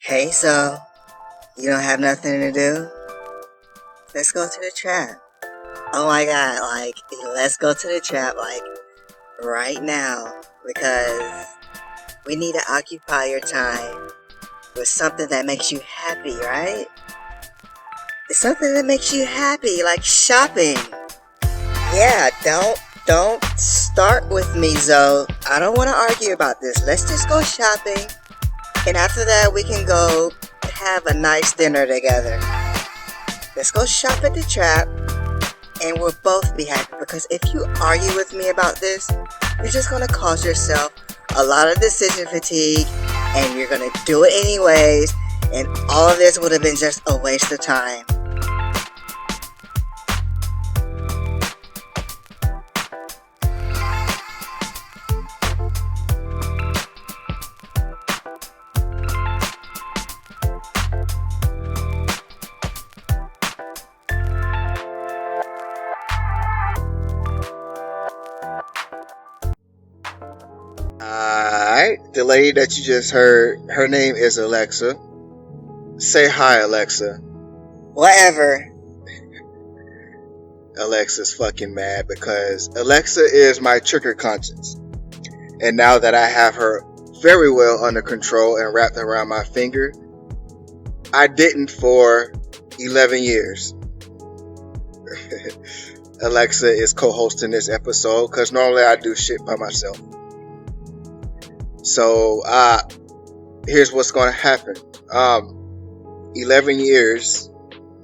Hey, so you don't have nothing to do? Let's go to the trap. Oh my god, let's go to the trap, right now. Because we need to occupy your time with something that makes you happy, right? It's something that makes you happy, like shopping. Yeah, don't start with me, Zoe. I don't want to argue about this. Let's just go shopping. And after that, we can go have a nice dinner together. Let's go shop at the trap, and we'll both be happy. Because if you argue with me about this, you're just going to cause yourself a lot of decision fatigue, and you're going to do it anyways, and all of this would have been just a waste of time. Alright, the lady that you just heard, her name is Alexa. Say hi, Alexa. Whatever. Alexa's fucking mad because Alexa is my trigger conscience. And now that I have her very well under control and wrapped around my finger, I didn't for 11 years. Alexa is co-hosting this episode because normally I do shit by myself. So, here's what's going to happen. 11 years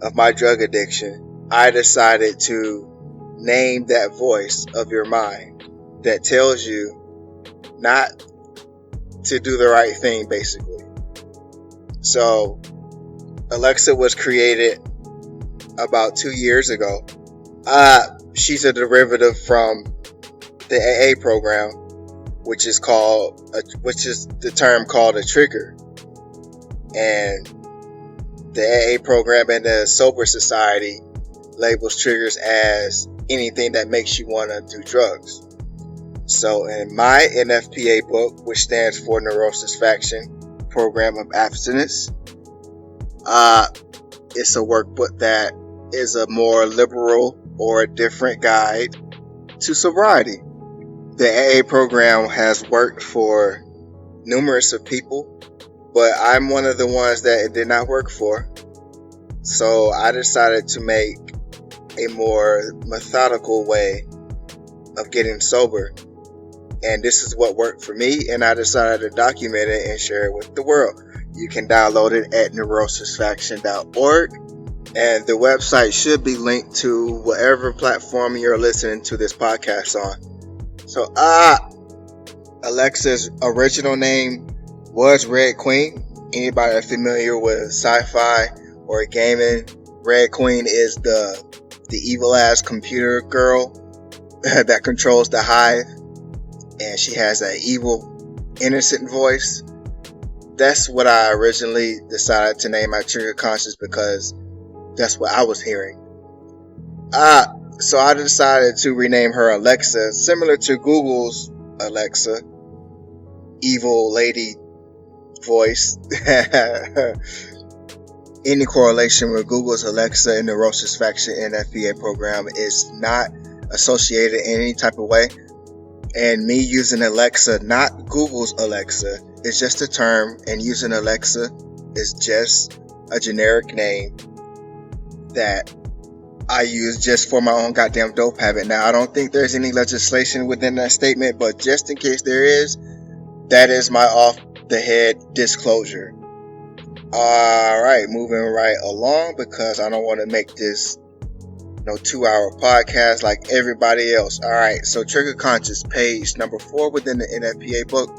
of my drug addiction, I decided to name that voice of your mind that tells you not to do the right thing, basically. So, Alexa was created about 2 years ago. She's a derivative from the AA program, which is the term called a trigger. And the AA program and the Sober Society labels triggers as anything that makes you want to do drugs. So in my NFPA book, which stands for Neurosis Faction, Program of Abstinence, it's a workbook that is a more liberal or a different guide to sobriety. The AA program has worked for numerous of people, but I'm one of the ones that it did not work for. So I decided to make a more methodical way of getting sober. And this is what worked for me, and I decided to document it and share it with the world. You can download it at neurosisfaction.org, and the website should be linked to whatever platform you're listening to this podcast on. So, Alexa's original name was Red Queen. Anybody familiar with sci-fi or gaming, Red Queen is the evil ass computer girl that controls the hive, and she has that evil, innocent voice. That's what I originally decided to name my trigger conscious because that's what I was hearing. So I decided to rename her Alexa, similar to Google's Alexa, evil lady voice. Any correlation with Google's Alexa and the Neurosis Faction NFPA program is not associated in any type of way. And me using Alexa, not Google's Alexa, is just a term, and using Alexa is just a generic name that I use just for my own goddamn dope habit. Now, I don't think there's any legislation within that statement, but just in case there is, that is my off the head disclosure. Alright, moving right along because I don't want to make this 2-hour podcast like everybody else. Alright, so Trigger Conscious, page number 4 within the NFPA book.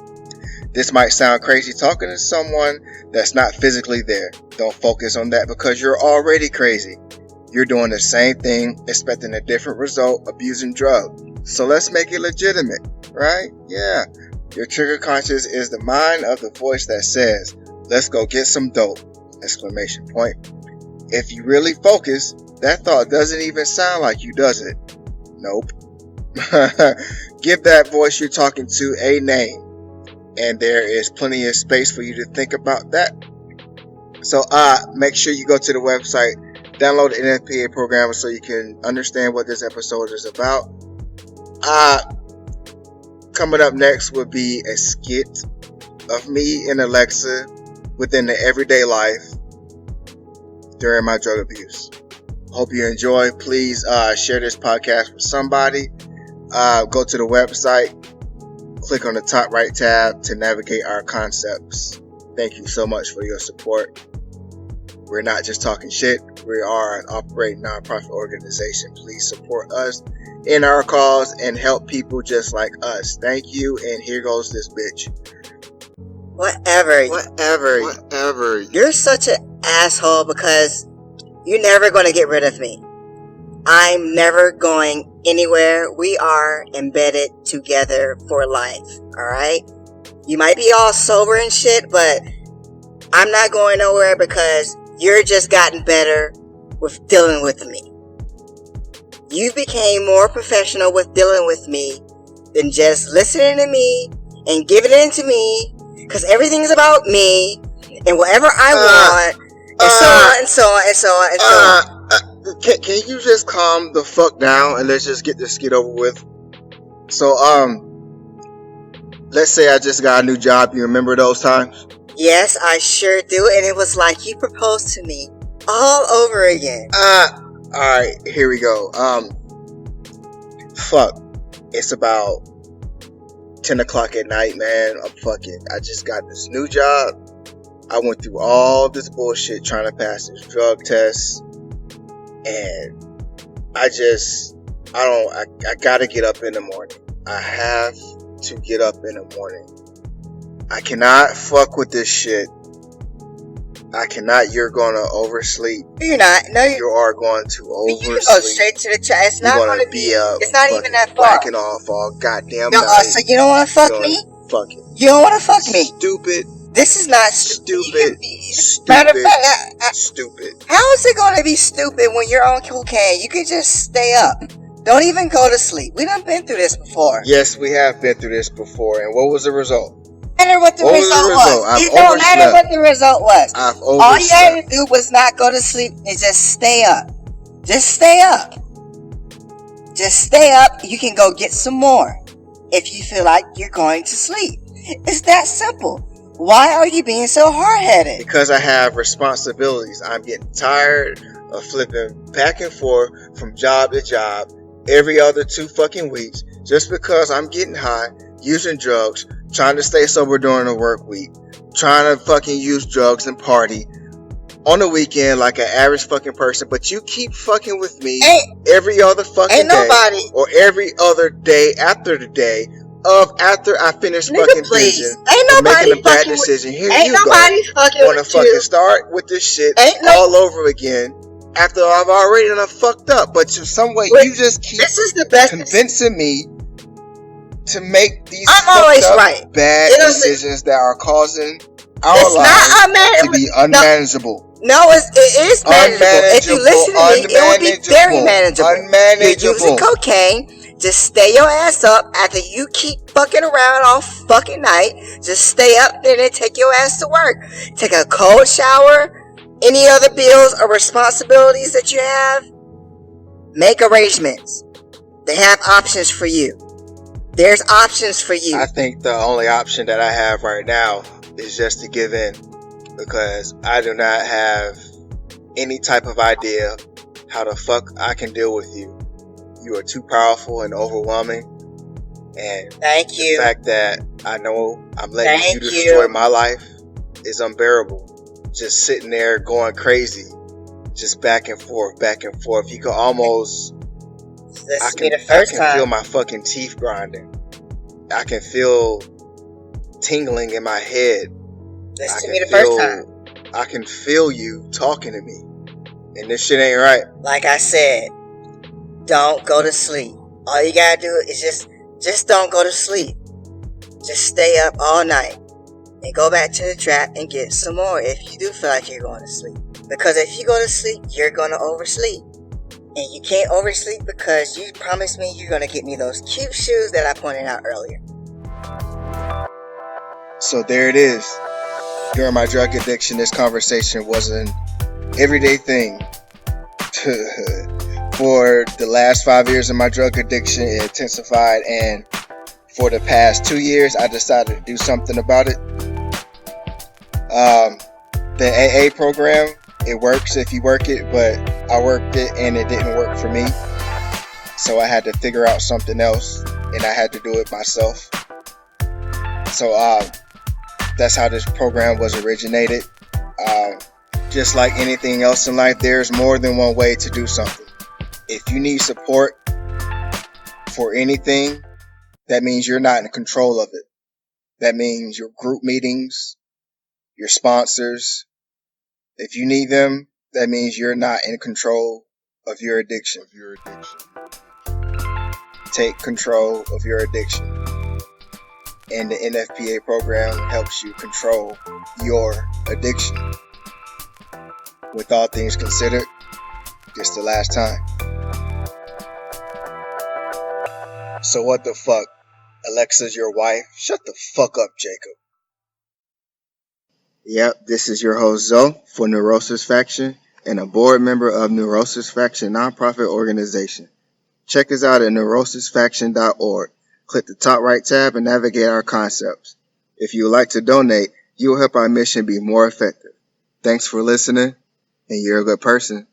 This might sound crazy talking to someone that's not physically there. Don't focus on that because you're already crazy. You're doing the same thing, expecting a different result, abusing drugs. So let's make it legitimate, right? Yeah. Your trigger conscious is the mind of the voice that says, let's go get some dope! Exclamation point. If you really focus, that thought doesn't even sound like you, does it? Nope. Give that voice you're talking to a name, and there is plenty of space for you to think about that. So make sure you go to the website, download the NFPA program so you can understand what this episode is about. Coming up next would be a skit of me and Alexa within the everyday life during my drug abuse. Hope you enjoy. Please share this podcast with somebody. Go to the website, click on the top right tab to navigate our concepts. Thank you so much for your support. We're not just talking shit. We are an operating nonprofit organization. Please support us in our cause and help people just like us. Thank you, and here goes this bitch. Whatever. You're such an asshole because you're never going to get rid of me. I'm never going anywhere. We are embedded together for life. Alright? You might be all sober and shit, but I'm not going nowhere because you're just gotten better with dealing with me. You became more professional with dealing with me than just listening to me and giving it to me, because everything's about me and whatever I want, and so on and so on and so on and so on. Can you just calm the fuck down and let's just get this skit over with? So let's say I just got a new job. You remember those times? Yes, I sure do, and it was like you proposed to me all over again. Alright, here we go. Fuck. It's about 10 o'clock at night, man. I just got this new job. I went through all this bullshit trying to pass this drug test. And I gotta get up in the morning. I have to get up in the morning. I cannot fuck with this shit. I cannot. You're gonna oversleep. You're not. No, you are going to oversleep. You go straight to the chat. It's not going to be up. It's not even that far. Whacking off all goddamn no, night. So you don't want to fuck me? Fuck it. You don't want to fuck me? Stupid. This is not stupid. Matter of fact, stupid. How is it going to be stupid when you're on cocaine? You can just stay up. Don't even go to sleep. We done been through this before. Yes, we have been through this before. And what was the result? Matter what the result was. It don't matter what the result was. All you had to do was not go to sleep and just stay up. Just stay up. Just stay up. You can go get some more if you feel like you're going to sleep. It's that simple. Why are you being so hard-headed? Because I have responsibilities. I'm getting tired of flipping back and forth from job to job every other 2 fucking weeks just because I'm getting high, using drugs, trying to stay sober during the work week, trying to fucking use drugs and party on the weekend like an average fucking person, but you keep fucking with me every other fucking day or every other day after the day of after I finish fucking binging and making a bad decision. Here you go. Want to fucking start with this shit all over again after I've already done fucked up, but some way you just keep convincing me to make these bad decisions that are causing our lives to be unmanageable. No, it is manageable. If you listen to me, it will be very manageable. You're using cocaine. Just stay your ass up after you keep fucking around all fucking night. Just stay up and then take your ass to work. Take a cold shower. Any other bills or responsibilities that you have, make arrangements. They have options for you. There's options for you. I think the only option that I have right now is just to give in, because I do not have any type of idea how the fuck I can deal with you. You are too powerful and overwhelming. And thank you. The fact that I know I'm letting you destroy my life is unbearable. Just sitting there going crazy. Just back and forth. You can almost... I can feel my fucking teeth grinding. I can feel tingling in my head. I can feel you talking to me. And this shit ain't right. Like I said, don't go to sleep. All you gotta do is just don't go to sleep. Just stay up all night and go back to the trap and get some more if you do feel like you're going to sleep. Because if you go to sleep, you're going to oversleep. And you can't oversleep because you promised me you're going to get me those cute shoes that I pointed out earlier. So there it is. During my drug addiction, this conversation was an everyday thing. For the last 5 years of my drug addiction, it intensified, and for the past 2 years, I decided to do something about it. The AA program, it works if you work it, but I worked it and it didn't work for me. So I had to figure out something else, and I had to do it myself. So that's how this program was originated. Just like anything else in life, there's more than one way to do something. If you need support for anything, that means you're not in control of it. That means your group meetings, your sponsors. If you need them, that means you're not in control of your addiction. Take control of your addiction. And the NFPA program helps you control your addiction. With all things considered, this the last time. So what the fuck? Alexa's your wife? Shut the fuck up, Jacob. Yep, this is your host Zoe for Neurosis Faction and a board member of Neurosis Faction nonprofit organization. Check us out at neurosisfaction.org. Click the top right tab and navigate our concepts. If you would like to donate, you will help our mission be more effective. Thanks for listening, and you're a good person.